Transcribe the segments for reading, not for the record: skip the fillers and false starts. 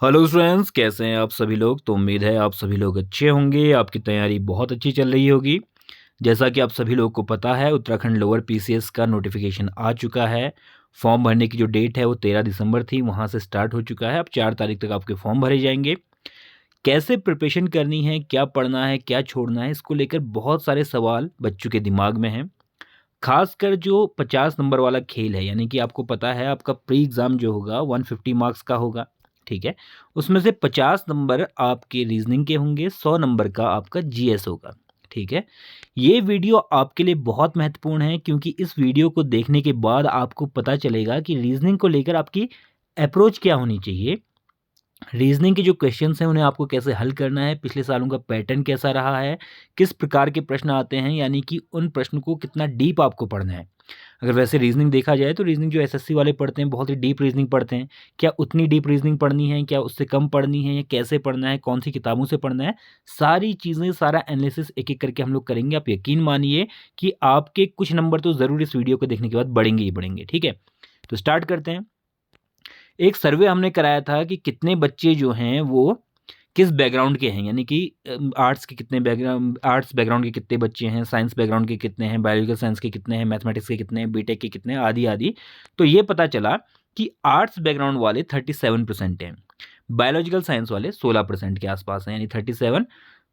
Hello friends, कैसे हैं आप सभी लोग। तो उम्मीद है आप सभी लोग अच्छे होंगे, आपकी तैयारी बहुत अच्छी चल रही होगी। जैसा कि आप सभी लोग को पता है, उत्तराखंड लोअर पीसीएस का नोटिफिकेशन आ चुका है। फॉर्म भरने की जो डेट है वो 13 दिसंबर थी, वहाँ से स्टार्ट हो चुका है। अब 4 तारीख तक आपके फॉर्म भरे जाएंगे। कैसे प्रिपरेशन करनी है, क्या पढ़ना है, क्या छोड़ना है, इसको लेकर बहुत सारे सवाल बच्चों के दिमाग में हैं। खासकर जो 50 नंबर वाला खेल है, यानी कि आपको पता है आपका प्री एग्ज़ाम जो होगा 150 मार्क्स का होगा, ठीक है। उसमें से 50 नंबर आपके रीजनिंग के होंगे, 100 नंबर का आपका जीएस होगा, ठीक है। ये वीडियो आपके लिए बहुत महत्वपूर्ण है, क्योंकि इस वीडियो को देखने के बाद आपको पता चलेगा कि रीजनिंग को लेकर आपकी अप्रोच क्या होनी चाहिए। रीजनिंग के जो क्वेश्चंस हैं उन्हें आपको कैसे हल करना है, पिछले सालों का पैटर्न कैसा रहा है, किस प्रकार के प्रश्न आते हैं, यानी कि उन प्रश्न को कितना डीप आपको पढ़ना है। अगर वैसे रीजनिंग देखा जाए तो रीजनिंग जो एसएससी वाले पढ़ते हैं बहुत ही डीप रीजनिंग पढ़ते हैं। क्या उतनी डीप रीजनिंग पढ़नी है, क्या उससे कम पढ़नी है, या कैसे पढ़ना है, कौन सी किताबों से पढ़ना है, सारी चीज़ें, सारा एनालिसिस एक एक करके हम लोग करेंगे। आप यकीन मानिए कि आपके कुछ नंबर तो ज़रूर इस वीडियो को देखने के बाद बढ़ेंगे ही बढ़ेंगे, ठीक है। तो स्टार्ट करते हैं। एक सर्वे हमने कराया था कि कितने बच्चे जो हैं वो किस बैकग्राउंड के हैं, यानी कि आर्ट्स के कितने बैकग्राउंड, आर्ट्स बैकग्राउंड के कितने बच्चे हैं, साइंस बैकग्राउंड के कितने हैं, बायोलॉजिकल साइंस के कितने हैं, मैथमेटिक्स के कितने हैं, बीटेक के कितने हैं, आदि आदि। तो ये पता चला कि आर्ट्स बैकग्राउंड वाले 37% हैं, बायोलॉजिकल साइंस वाले 16% के आसपास हैं, यानी 37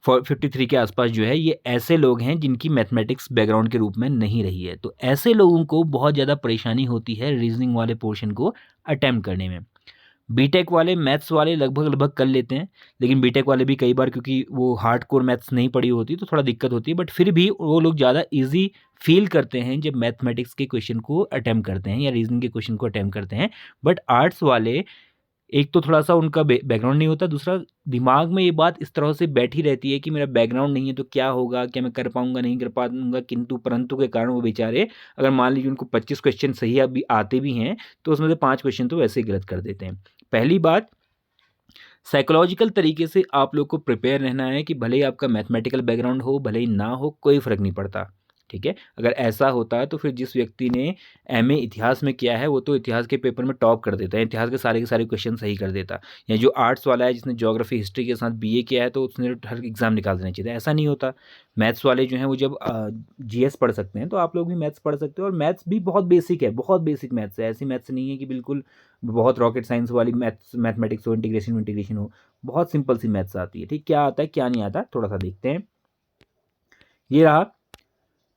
53 के आसपास जो है ये ऐसे लोग हैं जिनकी मैथमेटिक्स बैकग्राउंड के रूप में नहीं रही है। तो ऐसे लोगों को बहुत ज़्यादा परेशानी होती है रीजनिंग वाले पोर्शन को अटेम्प्ट करने में। बीटेक वाले, मैथ्स वाले लगभग लगभग कर लेते हैं, लेकिन बीटेक वाले भी कई बार, क्योंकि वो हार्डकोर मैथ्स नहीं पढ़ी होती तो थोड़ा दिक्कत होती है, बट फिर भी वो लोग ज़्यादा इजी फील करते हैं जब मैथमेटिक्स के क्वेश्चन को अटेम्प्ट करते हैं या रीजनिंग के क्वेश्चन को अटेम्प्ट करते हैं। बट आर्ट्स वाले, एक तो थोड़ा सा उनका बैकग्राउंड नहीं होता, दूसरा दिमाग में ये बात इस तरह से बैठी रहती है कि मेरा बैकग्राउंड नहीं है तो क्या होगा, क्या मैं कर पाऊंगा, नहीं कर पाऊंगा, किंतु परंतु के कारण वो बेचारे, अगर मान लीजिए उनको 25 क्वेश्चन सही अभी आते भी हैं तो उसमें से 5 क्वेश्चन तो वैसे ही गलत कर देते हैं। पहली बात, साइकोलॉजिकल तरीके से आप लोग को प्रिपेयर रहना है कि भले ही आपका मैथमेटिकल बैकग्राउंड हो, भले ही ना हो, कोई फ़र्क नहीं पड़ता, ठीक है। अगर ऐसा होता है तो फिर जिस व्यक्ति ने एमए इतिहास में किया है वो तो इतिहास के पेपर में टॉप कर देता है, इतिहास के सारे क्वेश्चन सही कर देता। या जो आर्ट्स वाला है जिसने ज्योग्राफी हिस्ट्री के साथ बीए किया है तो उसने हर एग्ज़ाम निकाल देना चाहिए था, ऐसा नहीं होता। मैथ्स वाले जो हैं वो जब जीएस पढ़ सकते हैं तो आप लोग भी मैथ्स पढ़ सकते हो, और मैथ्स भी बहुत बेसिक है, बहुत बेसिक मैथ्स है, ऐसी मैथ्स नहीं है कि बिल्कुल बहुत रॉकेट साइंस वाली मैथमेटिक्स हो, इंटीग्रेशन इंटीग्रेशन हो। बहुत सिंपल सी मैथ्स आती है, ठीक। क्या आता है क्या नहीं आता थोड़ा सा देखते हैं। ये रहा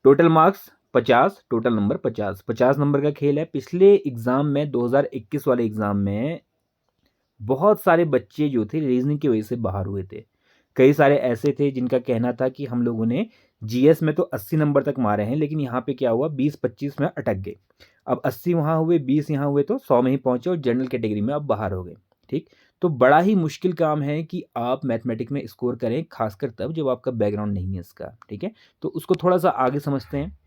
total marks 50, total number 50, 50 number का खेल है। पिछले एग्ज़ाम में 2021 वाले एग्ज़ाम में बहुत सारे बच्चे जो थे रीजनिंग की वजह से बाहर हुए थे। कई सारे ऐसे थे जिनका कहना था कि हम लोगों ने जीएस में तो 80 नंबर तक मारे हैं, लेकिन यहाँ पे क्या हुआ, 20-25 में अटक गए। अब 80 वहाँ हुए, 20 यहाँ हुए, तो 100 में ही पहुँचे और जनरल कैटेगरी में अब बाहर हो गए, ठीक। तो बड़ा ही मुश्किल काम है कि आप मैथमेटिक्स में स्कोर करें, खासकर तब जब आपका बैकग्राउंड नहीं है इसका, ठीक है। तो उसको थोड़ा सा आगे समझते हैं।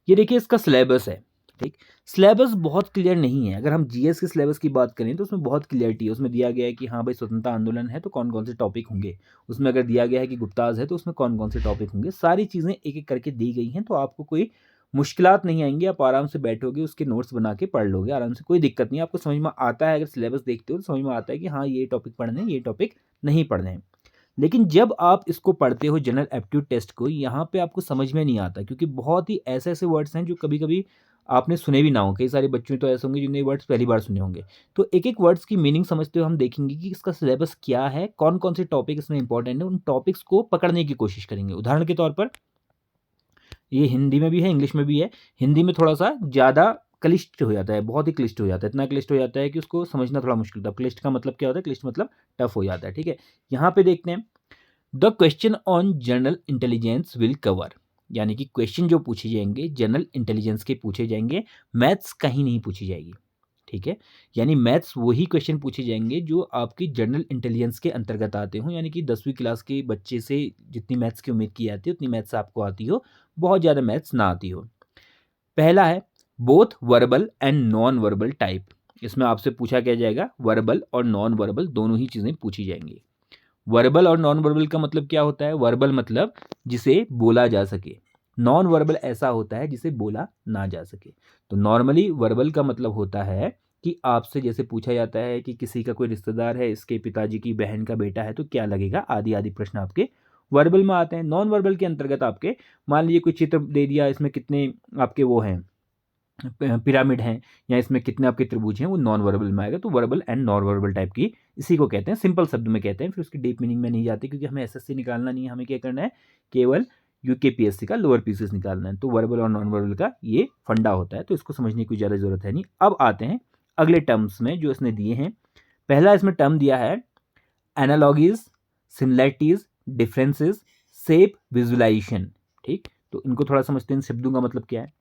ये देखिए इसका सिलेबस है, ठीक। सिलेबस बहुत क्लियर नहीं है। अगर हम जीएस के सिलेबस की बात करें तो उसमें बहुत क्लियरिटी है, उसमें दिया गया है कि हाँ भाई स्वतंत्रता आंदोलन है तो कौन कौन से टॉपिक होंगे, उसमें अगर दिया गया है कि गुप्ताज है तो उसमें कौन कौन से टॉपिक होंगे, सारी चीज़ें एक एक करके दी गई हैं। तो आपको कोई मुश्किलात नहीं आएंगी, आप आराम से बैठोगे, उसके नोट्स बना के पढ़ लोगे आराम से, कोई दिक्कत नहीं। आपको समझ में आता है, अगर सिलेबस देखते हो तो समझ में आता है कि हाँ ये टॉपिक पढ़ने हैं, ये टॉपिक नहीं पढ़ने हैं। लेकिन जब आप इसको पढ़ते हो जनरल एप्टीट्यूड टेस्ट को, यहाँ पे आपको समझ में नहीं आता, क्योंकि बहुत ही ऐसे ऐसे वर्ड्स हैं जो कभी कभी आपने सुने भी ना हो। कई सारे बच्चों तो ऐसे होंगे जिन्हें वर्ड्स पहली बार सुने होंगे। तो एक एक वर्ड्स की मीनिंग समझते हुए हम देखेंगे कि इसका सिलेबस क्या है, कौन कौन से टॉपिक इसमें इंपॉर्टेंट है, उन टॉपिक्स को पकड़ने की कोशिश करेंगे। उदाहरण के तौर पर ये हिंदी में भी है, इंग्लिश में भी है। हिंदी में थोड़ा सा ज़्यादा क्लिष्ट हो जाता है, बहुत ही क्लिष्ट हो जाता है, इतना क्लिष्ट हो जाता है कि उसको समझना थोड़ा मुश्किल होता है। क्लिष्ट का मतलब क्या होता है, क्लिष्ट मतलब टफ हो जाता है, ठीक है। यहाँ पे देखते हैं, the question on general intelligence will cover, यानी कि क्वेश्चन जो पूछे जाएंगे जनरल इंटेलिजेंस के पूछे जाएंगे, मैथ्स कहीं नहीं पूछी जाएगी, ठीक है। यानी मैथ्स वही क्वेश्चन पूछे जाएंगे जो आपकी जनरल इंटेलिजेंस के अंतर्गत आते हो, यानी कि 10वीं क्लास के बच्चे से जितनी मैथ्स की उम्मीद की जाती है उतनी मैथ्स आपको आती हो, बहुत ज़्यादा मैथ्स ना आती हो। पहला है both verbal and non verbal type. इसमें आपसे पूछा क्या जाएगा, वर्बल और नॉन वर्बल दोनों ही चीज़ें पूछी जाएंगी। वर्बल और नॉन वर्बल का मतलब क्या होता है, वर्बल मतलब जिसे बोला जा सके, नॉन वर्बल ऐसा होता है जिसे बोला ना जा सके। तो नॉर्मली वर्बल का मतलब होता है कि आपसे जैसे पूछा जाता है कि किसी का कोई रिश्तेदार है, इसके पिताजी की बहन का बेटा है, तो क्या लगेगा, आदि आदि प्रश्न आपके वर्बल में आते हैं। नॉन वर्बल के अंतर्गत आपके मान लीजिए कोई चित्र दे दिया, इसमें कितने आपके वो हैं पिरामिड हैं या इसमें कितने आपके त्रिभुज हैं, वो नॉन वर्बल में आएगा। तो verbal and non verbal type की इसी को कहते हैं, सिंपल शब्द में कहते हैं। फिर उसकी डीप मीनिंग में नहीं जाती, क्योंकि हमें एसएससी निकालना नहीं है, हमें क्या करना है, केवल यूकेपीएससी का लोअर पीसीएस निकालना है। तो वर्बल और नॉन वर्बल का ये फंडा होता है, तो इसको समझने की कोई ज़्यादा जरूरत है नहीं। अब आते हैं अगले टर्म्स में जो इसने दिए हैं। पहला इसमें टर्म दिया है analogies, similarities, differences, shape, visualisation. ठीक, तो इनको थोड़ा समझते हैं, शब्दों का मतलब क्या है।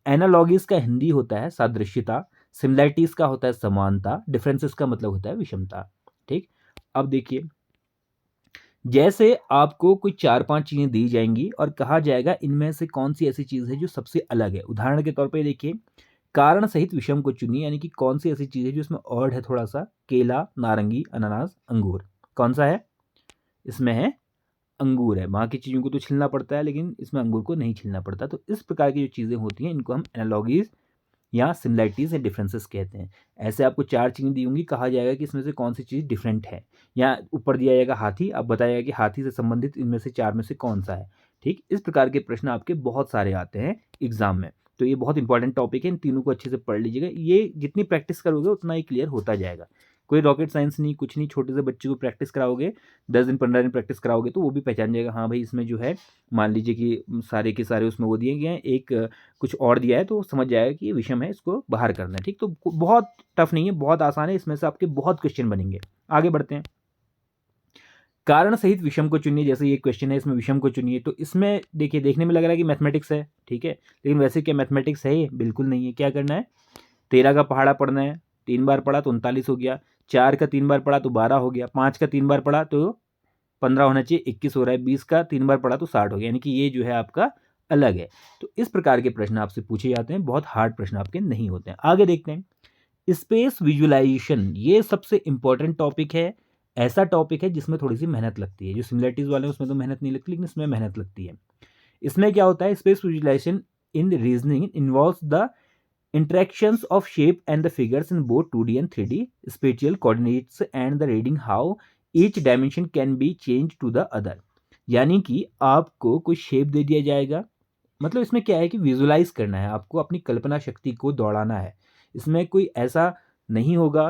एनालॉगीज का हिंदी होता है सादृश्यता, सिमिलैरिटीज का होता है समानता, डिफरेंसेस का मतलब होता है विषमता। ठीक, अब देखिए, जैसे आपको कोई 4-5 चीजें दी जाएंगी और कहा जाएगा इनमें से कौन सी ऐसी चीज है जो सबसे अलग है। उदाहरण के तौर पे देखिए, कारण सहित विषम को चुनिए, यानी कि कौन सी ऐसी चीज है जो इसमें ऑड है थोड़ा सा। केला, नारंगी, अनानास, अंगूर। कौन सा है, इसमें है अंगूर है। बाकी चीज़ों को तो छिलना पड़ता है, लेकिन इसमें अंगूर को नहीं छिलना पड़ता। तो इस प्रकार की जो चीज़ें होती हैं, इनको हम एनालॉगीज या सिमिलैरिटीज या डिफरेंसेस कहते हैं। ऐसे आपको 4 चीज़ें दी होंगी, कहा जाएगा कि इसमें से कौन सी चीज़ डिफरेंट है, या ऊपर दिया जाएगा हाथी, अब बताया कि हाथी से संबंधित इनमें से 4 में से कौन सा है। ठीक, इस प्रकार के प्रश्न आपके बहुत सारे आते हैं एग्जाम में। तो ये बहुत इंपॉर्टेंट टॉपिक है, इन तीनों को अच्छे से पढ़ लीजिएगा। ये जितनी प्रैक्टिस करोगे उतना ही क्लियर होता जाएगा। कोई रॉकेट साइंस नहीं, कुछ नहीं। छोटे से बच्चे को प्रैक्टिस कराओगे, 10 दिन 15 दिन प्रैक्टिस कराओगे, तो वो भी पहचान जाएगा, हाँ भाई इसमें जो है, मान लीजिए कि सारे के सारे उसमें वो दिए गए हैं, एक कुछ और दिया है, तो समझ जाएगा कि ये विषम है, इसको बाहर करना है। ठीक, तो बहुत टफ नहीं है, बहुत आसान है, इसमें से आपके बहुत क्वेश्चन बनेंगे। आगे बढ़ते हैं। कारण सहित विषम को चुनिए, जैसे ये क्वेश्चन है, इसमें विषम को चुनिए। तो इसमें देखिए, देखने में लग रहा है कि मैथमेटिक्स है, ठीक है, लेकिन वैसे क्या मैथमेटिक्स है ये? बिल्कुल नहीं है। क्या करना है, 13 का पहाड़ा पढ़ना है, 3 बार पढ़ा तो 39 हो गया, 4 का 3 बार पढ़ा तो 12 हो गया, 5 का 3 बार पढ़ा तो 15 होना चाहिए, 21 हो रहा है, 20 का 3 बार पढ़ा तो 60 हो गया, यानी कि ये जो है आपका अलग है। तो इस प्रकार के प्रश्न आपसे पूछे जाते हैं, बहुत हार्ड प्रश्न आपके नहीं होते हैं। आगे देखते हैं, स्पेस विजुअलाइजेशन, ये सबसे इंपॉर्टेंट टॉपिक है। ऐसा टॉपिक है जिसमें थोड़ी सी मेहनत लगती है। जो सिमिलरिटीज वाले हैं उसमें तो मेहनत नहीं लगती, लेकिन इसमें मेहनत लगती है। इसमें क्या होता है, space visualisation in reasoning involves the interactions of shape and the figures in both 2D and 3D spatial coordinates and the reading how each dimension can be changed to the other। यानी कि आपको कोई shape दे दिया जाएगा, मतलब इसमें क्या है कि विजुलाइज करना है, आपको अपनी कल्पना शक्ति को दौड़ाना है। इसमें कोई ऐसा नहीं होगा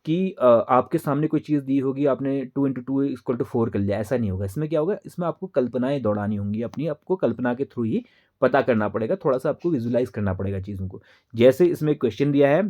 कि आपके सामने कोई चीज़ दी होगी, आपने 2 × 2 = 4 कर लिया, ऐसा नहीं होगा। इसमें क्या होगा, इसमें आपको कल्पनाएं दौड़ानी होंगी अपनी, आपको कल्पना के थ्रू ही पता करना पड़ेगा, थोड़ा सा आपको विजुलाइज करना पड़ेगा चीज़ों को। जैसे इसमें क्वेश्चन दिया है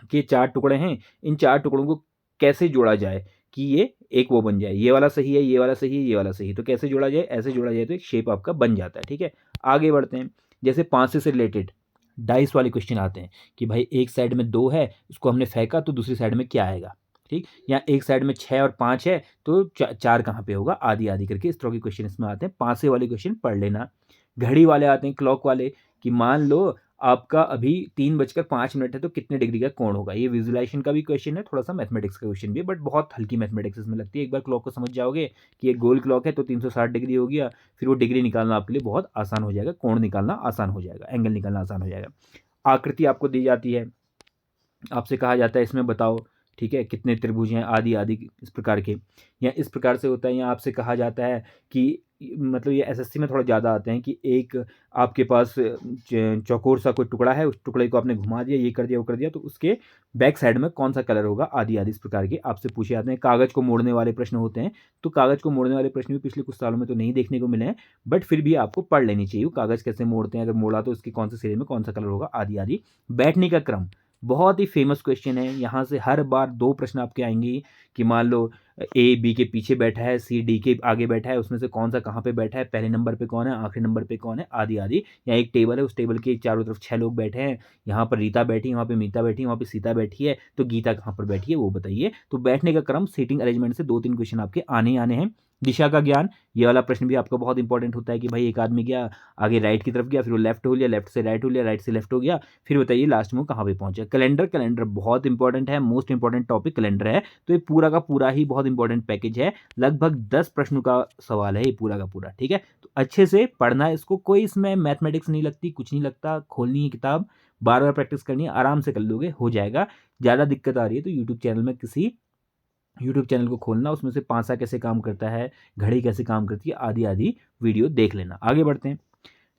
कि 4 टुकड़े हैं, इन 4 टुकड़ों को कैसे जोड़ा जाए कि ये एक वो बन जाए, ये वाला सही है, ये वाला सही है, ये वाला सही है, तो कैसे जोड़ा जाए, ऐसे जोड़ा जाए तो एक शेप आपका बन जाता है। ठीक है, आगे बढ़ते हैं। जैसे 5 से रिलेटेड डाइस वाले क्वेश्चन आते हैं कि भाई एक साइड में 2 है, उसको हमने फेंका तो दूसरी साइड में क्या आएगा। ठीक, या एक साइड में 6 और 5 है तो 4 कहाँ पे होगा, आदि आदि करके इस तरह के क्वेश्चन इसमें आते हैं। 5 वाले क्वेश्चन पढ़ लेना। घड़ी वाले आते हैं, क्लॉक वाले, कि मान लो आपका अभी 3:05 है तो कितने डिग्री का कोण होगा। ये विजुअलाइजेशन का भी क्वेश्चन है, थोड़ा सा मैथमेटिक्स का क्वेश्चन भी है, बट बहुत हल्की मैथमेटिक्स इसमें लगती है। एक बार क्लॉक को समझ जाओगे कि एक गोल क्लॉक है तो 360 डिग्री हो गया, फिर वो डिग्री निकालना आपके लिए बहुत आसान हो जाएगा, कोण निकालना आसान हो जाएगा, एंगल निकालना आसान हो जाएगा। आकृति आपको दी जाती है, आपसे कहा जाता है इसमें बताओ, ठीक है, कितने त्रिभुज हैं, आदि आदि इस प्रकार के, या इस प्रकार से होता है। या आपसे कहा जाता है कि मतलब ये एसएससी में थोड़ा ज़्यादा आते हैं कि एक आपके पास चौकोर सा कोई टुकड़ा है, उस टुकड़े को आपने घुमा दिया, ये कर दिया, वो कर दिया, तो उसके बैक साइड में कौन सा कलर होगा, आदि आदि इस प्रकार के आपसे पूछे जाते हैं। कागज़ को मोड़ने वाले प्रश्न होते हैं, तो कागज़ को मोड़ने वाले प्रश्न भी पिछले कुछ सालों में तो नहीं देखने को मिले हैं, बट फिर भी आपको पढ़ लेनी चाहिए, कागज़ कैसे मोड़ते हैं, अगर मोड़ा तो उसके कौन से सिरे में कौन सा कलर होगा, आदि आदि। बैठने का क्रम बहुत ही फेमस क्वेश्चन है, यहाँ से हर बार 2 प्रश्न आपके आएंगे कि मान लो ए बी के पीछे बैठा है, सी डी के आगे बैठा है, उसमें से कौन सा कहाँ पे बैठा है, पहले नंबर पे कौन है, आखिरी नंबर पे कौन है, आदि आदि। या एक टेबल है, उस टेबल के चारों तरफ 6 लोग बैठे हैं, यहाँ पर रीता बैठी है, वहाँ पे मीता बैठी है, वहाँ पे सीता बैठी है, तो गीता कहाँ पर बैठी है वो बताइए। तो बैठने का क्रम, सीटिंग अरेंजमेंट से 2-3 क्वेश्चन आपके आने ही आने हैं। दिशा का ज्ञान, ये वाला प्रश्न भी आपका बहुत इंपॉर्टेंट होता है कि भाई एक आदमी गया आगे राइट की तरफ गया, फिर वो लेफ्ट हो लिया, लेफ्ट से राइट हो लिया, राइट से लेफ्ट हो गया, फिर बताइए लास्ट में वो कहाँ पे पहुंचा। कैलेंडर, कैलेंडर बहुत इंपॉर्टेंट है, मोस्ट इंपॉर्टेंट टॉपिक कैलेंडर है। तो ये पूरा का पूरा ही बहुत इंपॉर्टेंट पैकेज है, लगभग 10 प्रश्नों का सवाल है ये पूरा का पूरा। ठीक है, तो अच्छे से पढ़ना है इसको, कोई इसमें मैथमेटिक्स नहीं लगती, कुछ नहीं लगता, खोलनी है किताब, बार बार प्रैक्टिस करनी है, आराम से कर लोगे, हो जाएगा। ज़्यादा दिक्कत आ रही है तो यूट्यूब चैनल में किसी यूट्यूब चैनल को खोलना, उसमें से पासा कैसे काम करता है, घड़ी कैसे काम करती है, आदि आदि वीडियो देख लेना। आगे बढ़ते हैं।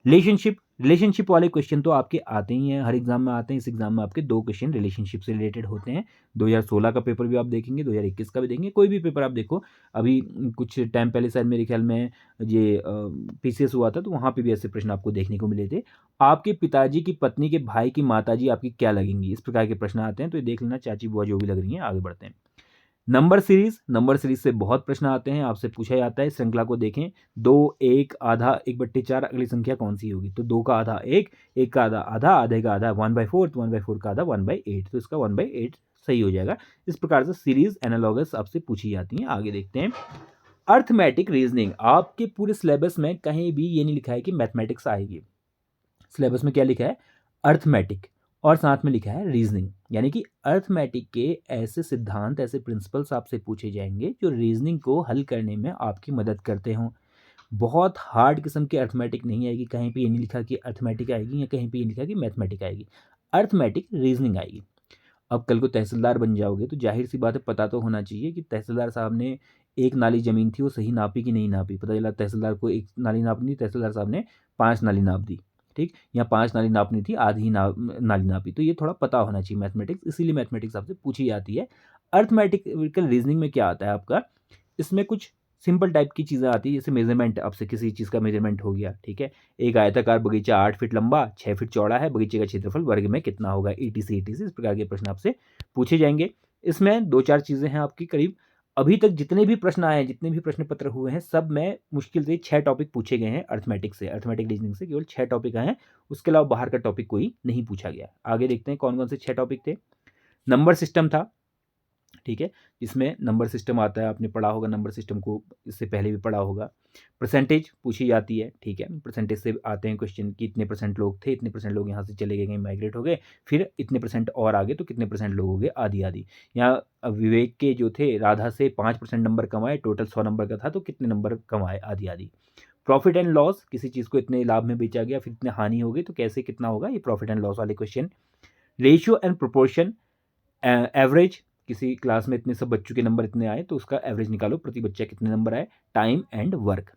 रिलेशनशिप वाले क्वेश्चन तो आपके आते ही हैं, हर एग्जाम में आते हैं। इस एग्जाम में आपके 2 क्वेश्चन रिलेशनशिप से रिलेटेड होते हैं। 2016 का पेपर भी आप देखेंगे, 2021 का भी देखेंगे, कोई भी पेपर आप देखो। अभी कुछ टाइम पहले शायद मेरे ख्याल में ये पीसीएस हुआ था, तो वहाँ पे भी ऐसे प्रश्न आपको देखने को मिले थे। आपके पिताजी की पत्नी के भाई की माताजी आपकी क्या लगेंगी, इस प्रकार के प्रश्न आते हैं, तो ये देख लेना, चाची बुआ जो भी लग रही हैं। आगे बढ़ते हैं। नंबर सीरीज से बहुत प्रश्न आते हैं, आपसे पूछा जाता है। श्रृंखला को देखें, 2, 1, आधा, 1/4, अगली संख्या कौन सी होगी? तो 2 का आधा 1, 1 का आधा आधा, आधे का आधा 1/4, 1/4 का आधा 1/8, तो इसका 1/8 सही हो जाएगा। इस प्रकार से सीरीज एनालॉगस आपसे पूछी जाती हैं। आगे देखते हैं। अर्थमेटिक रीजनिंग, आपके पूरे सिलेबस में कहीं भी ये नहीं लिखा है कि मैथमेटिक्स आएगी। सिलेबस में क्या लिखा है? अर्थमेटिक, और साथ में लिखा है रीजनिंग, यानी कि अर्थमेटिक के ऐसे सिद्धांत, ऐसे प्रिंसिपल्स आपसे पूछे जाएंगे जो रीजनिंग को हल करने में आपकी मदद करते हों। बहुत हार्ड किस्म की अर्थमेटिक नहीं आएगी, कहीं पे ये नहीं लिखा कि अर्थमेटिक आएगी या कहीं पे ये लिखा कि मैथमेटिक आएगी। अर्थमेटिक रीजनिंग आएगी। अब कल को तहसीलदार बन जाओगे तो जाहिर सी बात है, पता तो होना चाहिए कि तहसीलदार साहब ने एक नाली ज़मीन थी वो सही नापी कि नहीं नापी। पता चला तहसीलदार को एक नाली नापनी, तहसीलदार साहब ने 5 नाली नाप दी, ठीक, या 5 नाली नापनी थी, आधी नाली नापी। तो ये थोड़ा पता होना चाहिए मैथमेटिक्स, इसीलिए मैथमेटिक्स आपसे पूछी जाती है। अर्थमेटिकल रीजनिंग में क्या आता है आपका, इसमें कुछ सिंपल टाइप की चीज़ें आती है, जैसे मेजरमेंट, आपसे किसी चीज़ का मेजरमेंट हो गया, ठीक है। एक आयताकार बगीचा 8 फीट लंबा 6 फीट चौड़ा है, बगीचे का क्षेत्रफल वर्ग में कितना होगा, ETC इस प्रकार के प्रश्न आपसे पूछे जाएंगे। इसमें 2-4 चीज़ें हैं आपकी करीब। अभी तक जितने भी प्रश्न आए हैं, जितने भी प्रश्न पत्र हुए हैं, सब में मुश्किल से 6 टॉपिक पूछे गए हैं अर्थमेटिक से, अर्थमेटिक रीजनिंग से केवल 6 टॉपिक आए हैं। उसके अलावा बाहर का टॉपिक कोई नहीं पूछा गया। आगे देखते हैं कौन कौन से 6 टॉपिक थे। नंबर सिस्टम था, ठीक है, जिसमें नंबर सिस्टम आता है, आपने पढ़ा होगा नंबर सिस्टम को, इससे पहले भी पढ़ा होगा। परसेंटेज पूछी जाती है, ठीक है, परसेंटेज से आते हैं क्वेश्चन कि इतने परसेंट लोग थे, इतने परसेंट लोग यहाँ से चले गए, कहीं माइग्रेट हो गए, फिर इतने परसेंट और आगे तो कितने परसेंट लोग हो गए, आदि आदि। यहाँ विवेक के जो थे, राधा से 5% नंबर कमाए, टोटल 100 नंबर का था, तो कितने नंबर कमाए, आदि आदि। प्रॉफिट एंड लॉस, किसी चीज़ को इतने लाभ में बेचा गया, फिर इतने हानि हो गई, तो कैसे कितना होगा, ये प्रॉफिट एंड लॉस वाले question. Ratio and proportion, average, किसी क्लास में इतने सब बच्चों के नंबर इतने आए तो उसका एवरेज निकालो, प्रति बच्चा कितने नंबर आए। टाइम एंड वर्क,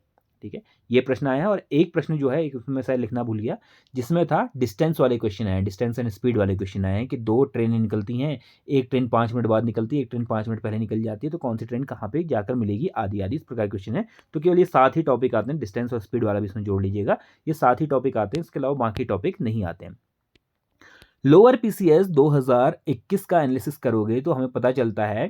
ठीक है, ये प्रश्न आया है। और एक प्रश्न जो है, एक उसमें शायद लिखना भूल गया, जिसमें था डिस्टेंस वाले क्वेश्चन आए, डिस्टेंस एंड स्पीड वाले क्वेश्चन आए हैं कि 2 ट्रेनें निकलती हैं, एक ट्रेन 5 मिनट बाद निकलती है, एक ट्रेन 5 मिनट पहले निकल जाती है, तो कौन सी ट्रेन कहाँ पे जाकर मिलेगी, आदि आदि, इस प्रकार क्वेश्चन है। तो केवल ये 7 ही टॉपिक आते हैं, डिस्टेंस और स्पीड वाला भी इसमें जोड़ लीजिएगा, ये 7 ही टॉपिक आते हैं, इसके अलावा बाकी टॉपिक नहीं आते हैं। लोअर पीसीएस 2021 का एनालिसिस करोगे तो हमें पता चलता है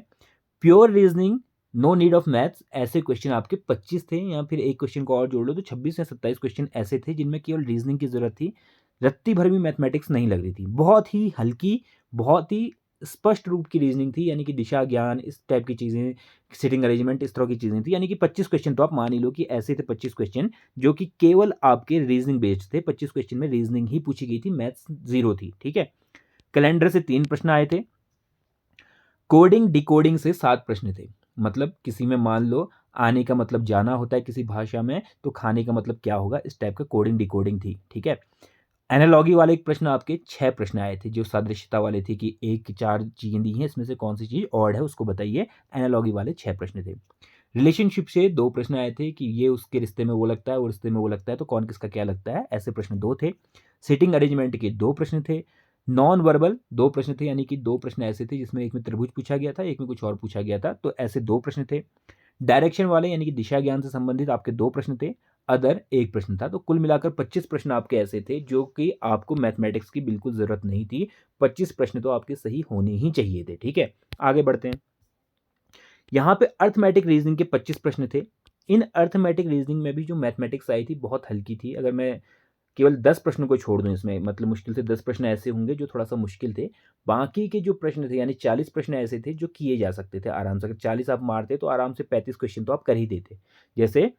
pure reasoning, no need of maths, ऐसे क्वेश्चन आपके 25 थे, या फिर एक क्वेश्चन को और जोड़ लो तो 26 या 27 क्वेश्चन ऐसे थे जिनमें केवल रीजनिंग की जरूरत थी, रत्ती भर भी मैथमेटिक्स नहीं लग रही थी। बहुत ही हल्की, बहुत ही स्पष्ट रूप की रीजनिंग थी, यानी कि दिशा ज्ञान, इस टाइप की चीज़ें, सिटिंग अरेंजमेंट, इस तरह की चीज़ें थी। यानी कि 25 क्वेश्चन तो आप मान ही लो कि ऐसे थे 25 क्वेश्चन जो कि केवल आपके रीजनिंग बेस्ड थे। 25 क्वेश्चन में रीजनिंग ही पूछी गई थी, मैथ्स 0 थी, ठीक है। कैलेंडर से 3 प्रश्न आए थे, कोडिंग डिकोडिंग से 7 प्रश्न थे। मतलब किसी में मान लो आने का मतलब जाना होता है किसी भाषा में, तो खाने का मतलब क्या होगा, इस टाइप का कोडिंग डिकोडिंग थी, ठीक है। एनालॉगी वाले एक प्रश्न आपके 6 प्रश्न आए थे, जो सादृश्यता वाले थे कि 1 की 4 चीज़ें दी हैं, इसमें से कौन सी चीज़ ऑड है उसको बताइए। एनालॉगी वाले 6 प्रश्न थे। रिलेशनशिप से 2 प्रश्न आए थे कि ये उसके रिश्ते में वो लगता है, वो रिश्ते में वो लगता है, तो कौन किसका क्या लगता है, ऐसे प्रश्न 2 थे। सिटिंग अरेंजमेंट के 2 प्रश्न थे। नॉन वर्बल 2 प्रश्न थे, यानी कि 2 प्रश्न ऐसे थे जिसमें एक में त्रिभुज पूछा गया था, एक में कुछ और पूछा गया था, तो ऐसे 2 प्रश्न थे। डायरेक्शन वाले यानी कि दिशा ज्ञान से संबंधित आपके 2 प्रश्न थे। अदर 1 प्रश्न था। तो कुल मिलाकर 25 प्रश्न आपके ऐसे थे जो कि आपको मैथमेटिक्स की बिल्कुल ज़रूरत नहीं थी। 25 प्रश्न तो आपके सही होने ही चाहिए थे, ठीक है। आगे बढ़ते हैं। यहाँ पे अर्थमेटिक रीजनिंग के 25 प्रश्न थे। इन अर्थमेटिक रीजनिंग में भी जो मैथमेटिक्स आई थी बहुत हल्की थी। अगर मैं केवल 10 प्रश्नों को छोड़ दूं इसमें, मतलब मुश्किल से 10 प्रश्न ऐसे होंगे जो थोड़ा सा मुश्किल थे। बाकी के जो प्रश्न थे यानी 40 प्रश्न ऐसे थे जो किए जा सकते थे आराम से। अगर 40 आप मारते तो आराम से 35 क्वेश्चन तो आप कर ही देते। जैसे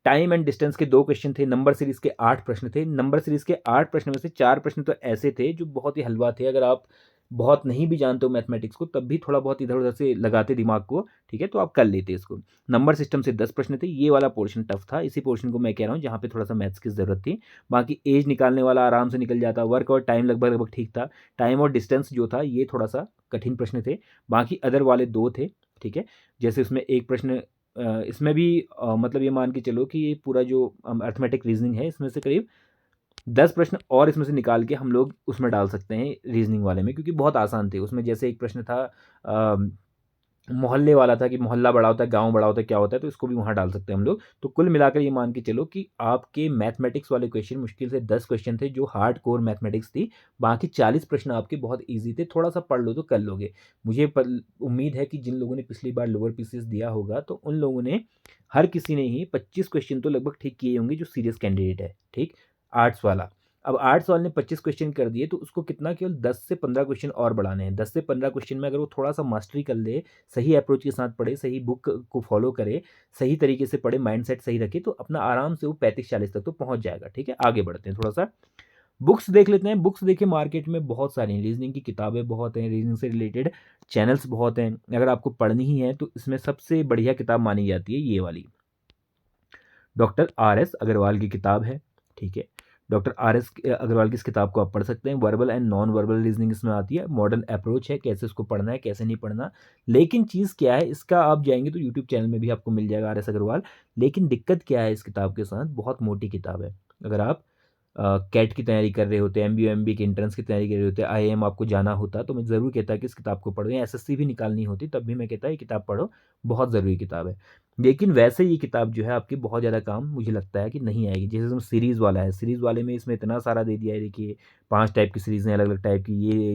टाइम एंड डिस्टेंस के 2 क्वेश्चन थे, नंबर सीरीज के 8 प्रश्न थे। नंबर सीरीज के 8 प्रश्न में से 4 प्रश्न तो ऐसे थे जो बहुत ही हलवा थे। अगर आप बहुत नहीं भी जानते हो मैथमेटिक्स को, तब भी थोड़ा बहुत इधर उधर से लगाते दिमाग को, ठीक है, तो आप कर लेते इसको। नंबर सिस्टम से 10 प्रश्न थे, ये वाला पोर्शन टफ था, इसी पोर्शन को मैं कह रहा हूँ जहाँ पे थोड़ा सा मैथ्स की ज़रूरत थी। बाकी एज निकालने वाला आराम से निकल जाता, वर्क और टाइम लगभग लगभग ठीक था। टाइम और डिस्टेंस जो था ये थोड़ा सा कठिन प्रश्न थे। बाकी अदर वाले 2 थे, ठीक है। जैसे इसमें एक प्रश्न इसमें भी मतलब ये मान के चलो कि ये पूरा जो अर्थमेटिक रीजनिंग है, इसमें से करीब 10 प्रश्न और इसमें से निकाल के हम लोग उसमें डाल सकते हैं रीजनिंग वाले में, क्योंकि बहुत आसान थे। उसमें जैसे एक प्रश्न था मोहल्ले वाला था कि मोहल्ला बड़ा होता है, गांव बड़ा होता है, क्या होता है, तो इसको भी वहाँ डाल सकते हैं हम लोग। तो कुल मिलाकर ये मान के चलो कि आपके मैथमेटिक्स वाले क्वेश्चन मुश्किल से 10 क्वेश्चन थे जो हार्ड कोर मैथमेटिक्स थी। बाकी 40 प्रश्न आपके बहुत ईजी थे, थोड़ा सा पढ़ लो तो कर लोगे। मुझे उम्मीद है कि जिन लोगों ने पिछली बार लोअर पीसीएस दिया होगा तो उन लोगों ने हर किसी ने ही 25 क्वेश्चन तो लगभग ठीक किए होंगे जो सीरियस कैंडिडेट है, ठीक, आर्ट्स वाला। अब आर्ट्स वाले ने 25 क्वेश्चन कर दिए तो उसको कितना, केवल 10 से 15 क्वेश्चन और बढ़ाने हैं। 10 से 15 क्वेश्चन में अगर वो थोड़ा सा मास्टरी कर ले, सही अप्रोच के साथ पढ़े, सही बुक को फॉलो करे, सही तरीके से पढ़े, माइंडसेट सही रखे, तो अपना आराम से वो 35-40 तक तो पहुंच जाएगा, ठीक है। आगे बढ़ते हैं, थोड़ा सा बुक्स देख लेते हैं। बुक्स देखिए मार्केट में बहुत सारी हैं, रीजनिंग की किताबें बहुत हैं, रीजनिंग से रिलेटेड चैनल्स बहुत हैं। अगर आपको पढ़नी ही है तो इसमें सबसे बढ़िया किताब मानी जाती है ये वाली, डॉक्टर RS अग्रवाल की किताब है, ठीक है। डॉक्टर RS अग्रवाल की इस किताब को आप पढ़ सकते हैं। Verbal and non verbal reasoning इसमें आती है, मॉडर्न अप्रोच है, कैसे इसको पढ़ना है कैसे नहीं पढ़ना। लेकिन चीज़ क्या है, इसका आप जाएंगे तो यूट्यूब चैनल में भी आपको मिल जाएगा RS अग्रवाल। लेकिन दिक्कत क्या है इस किताब के साथ, बहुत मोटी किताब है। अगर आप कैट की तैयारी कर रहे होते, MBA की एंट्रेंस की तैयारी कर रहे होते, IIM आपको जाना होता, तो मैं ज़रूर कहता कि इस किताब को पढ़ो, या SSC भी निकालनी होती तब भी मैं कहता ये किताब पढ़ो, बहुत ज़रूरी किताब है। लेकिन वैसे ये किताब जो है आपकी बहुत ज़्यादा काम मुझे लगता है कि नहीं आएगी। जैसे इसमें सीरीज़ वाला है, सीरीज़ वाले में इसमें इतना सारा दे दिया है, देखिए 5 टाइप की सीरीज़ हैं, अलग अलग टाइप की,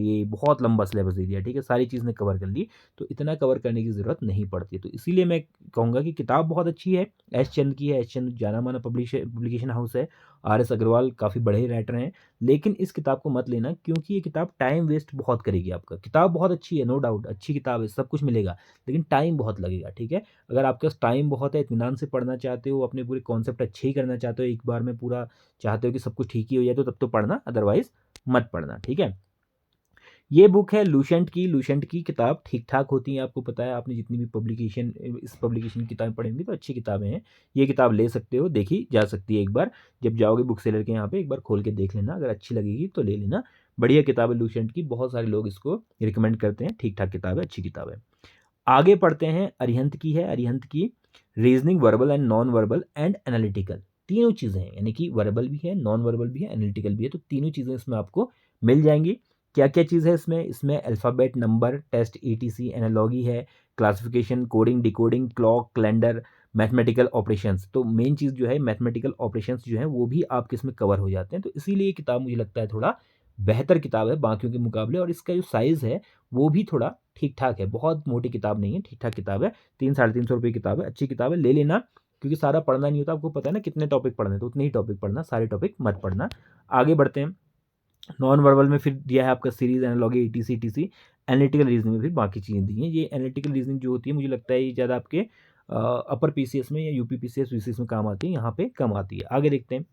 ये बहुत लंबा सिलेबस दे दिया, ठीक है, सारी चीज़ ने कवर कर ली, तो इतना कवर करने की ज़रूरत नहीं पड़ती। तो इसीलिए मैं कहूँगा कि किताब बहुत अच्छी है, एस चंद की है, एस चंद जाना माना पब्लिकेशन हाउस है, RS अग्रवाल काफ़ी बड़े राइटर हैं। लेकिन इस किताब को मत लेना, क्योंकि ये किताब टाइम वेस्ट बहुत करेगी आपका। किताब बहुत अच्छी है, नो डाउट अच्छी किताब है, सब कुछ मिलेगा, लेकिन टाइम बहुत लगेगा, ठीक है। अगर आपके पास टाइम बहुत है, इत्मीनान से पढ़ना चाहते हो, अपने पूरे कॉन्सेप्ट अच्छे ही करना चाहते हो, एक बार में पूरा चाहते हो कि सब कुछ ठीक ही हो जाए, तो तब तो पढ़ना, अदरवाइज मत पढ़ना, ठीक है। ये बुक है लूसेंट की। लूसेंट की किताब ठीक ठाक होती है, आपको पता है, आपने जितनी भी पब्लिकेशन, इस पब्लिकेशन की किताबें पढ़ी होंगी तो अच्छी किताबें हैं। ये किताब ले सकते हो, देखी जा सकती है, एक बार जब जाओगे बुक सेलर के यहाँ पे एक बार खोल के देख लेना, अगर अच्छी लगेगी तो ले लेना। बढ़िया किताब है लूसेंट की, बहुत सारे लोग इसको रिकमेंड करते हैं, ठीक ठाक किताब है, अच्छी किताब है। आगे पढ़ते हैं, अरिहंत की है। अरिहंत की reasoning verbal and non verbal and analytical, तीनों चीज़ें हैं, यानी कि वर्बल भी है, नॉन वर्बल भी है, एनालिटिकल भी है, तो तीनों चीज़ें इसमें आपको मिल जाएंगी। क्या क्या चीज़ है इसमें, इसमें alphabet, number, test, ETC, analogy है, classification, coding, decoding, clock, calendar, mathematical operations. तो मेन चीज़ जो है मैथमेटिकल ऑपरेशंस जो है वो भी आपके इसमें कवर हो जाते हैं। तो इसीलिए ये किताब मुझे लगता है थोड़ा बेहतर किताब है बाकियों के मुकाबले, और इसका जो साइज़ है वो भी थोड़ा ठीक ठाक है, बहुत मोटी किताब नहीं है, ठीक ठाक किताब है। 300-350 रुपये की किताब है, अच्छी किताब है, ले लेना। क्योंकि सारा पढ़ना नहीं होता, आपको पता है ना कितने टॉपिक पढ़ने, तो उतने ही टॉपिक पढ़ना, सारे टॉपिक मत पढ़ना। आगे बढ़ते हैं। नॉन वर्बल में फिर दिया है आपका series, analogy, ETC। Analytical reasoning में फिर बाकी चीज़ें दी हैं। ये एनालिटिकल रीजनिंग जो होती है मुझे लगता है ये ज़्यादा आपके अपर PCS में या UP PCS VCS में काम आती है, यहाँ पे कम आती है। आगे देखते हैं।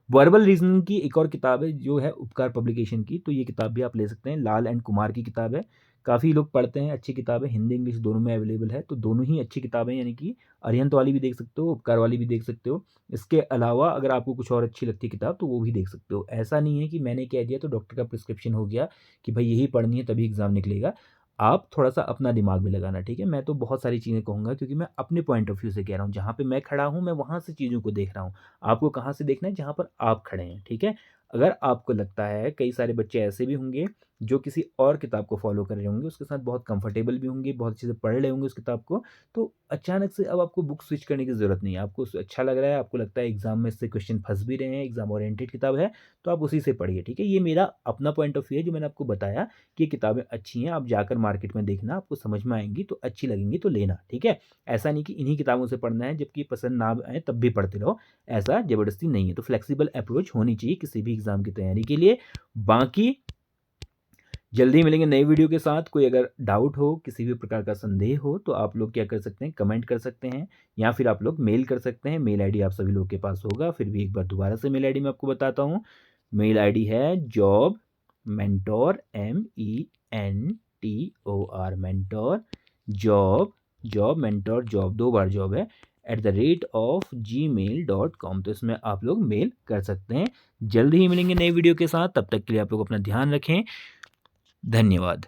वर्बल रीजनिंग की एक और किताब है जो है उपकार पब्लिकेशन की, तो ये किताब भी आप ले सकते हैं, लाल एंड कुमार की किताब है, काफ़ी लोग पढ़ते हैं, अच्छी किताब है, हिंदी इंग्लिश दोनों में अवेलेबल है, तो दोनों ही अच्छी किताबें, यानी कि अरिहंत वाली भी देख सकते हो, उपकार वाली भी देख सकते हो। इसके अलावा अगर आपको कुछ और अच्छी लगती है किताब तो वो भी देख सकते हो। ऐसा नहीं है कि मैंने कह दिया तो डॉक्टर का प्रिस्क्रिप्शन हो गया कि भाई यही पढ़नी है तभी एग्ज़ाम निकलेगा। आप थोड़ा-सा अपना दिमाग भी लगाना, ठीक है? मैं तो बहुत सारी चीज़ें कहूँगा क्योंकि मैं अपने पॉइंट ऑफ व्यू से कह रहा हूँ, जहाँ पे मैं खड़ा हूँ, मैं वहाँ से चीज़ों को देख रहा हूँ। आपको कहाँ से देखना है, जहाँ पर आप खड़े हैं, ठीक है? अगर आपको लगता है, कई सारे बच्चे ऐसे भी होंगे जो किसी और किताब को फॉलो कर रहे होंगे, उसके साथ बहुत कंफर्टेबल भी होंगे, बहुत अच्छे से पढ़ रहे होंगे उस किताब को, तो अचानक से अब आपको बुक स्विच करने की ज़रूरत नहीं है। आपको अच्छा लग रहा है, आपको लगता है एग्ज़ाम में इससे क्वेश्चन फँस भी रहे हैं, एग्ज़ाम ओरिएंटेड किताब है, तो आप उसी से पढ़िए, ठीक है? ये मेरा अपना पॉइंट ऑफ व्यू है, जो मैंने आपको बताया कि ये किताबें अच्छी हैं, आप जाकर मार्केट में देखना, आपको समझ में आएँगी, तो अच्छी लगेंगी तो लेना, ठीक है? ऐसा नहीं कि इन्हीं किताबों से पढ़ना है, जबकि पसंद ना आए तब भी पढ़ते रहो, ऐसा ज़बरदस्ती नहीं है। तो फ्लेक्सिबल अप्रोच होनी चाहिए किसी भी एग्ज़ाम की तैयारी के लिए। बाकी जल्दी मिलेंगे नई वीडियो के साथ। कोई अगर डाउट हो, किसी भी प्रकार का संदेह हो, तो आप लोग क्या कर सकते हैं, कमेंट कर सकते हैं, या फिर आप लोग मेल कर सकते हैं। मेल आईडी आप सभी लोगों के पास होगा, फिर भी एक बार दोबारा से मेल आईडी मैं आपको बताता हूँ। मेल आईडी है jobmentor MENTOR mentor job mentor job 2 बार जॉब है @gmail.com। तो इसमें आप लोग मेल कर सकते हैं। जल्दी ही मिलेंगे नई वीडियो के साथ, तब तक के लिए आप लोग अपना ध्यान रखें। धन्यवाद।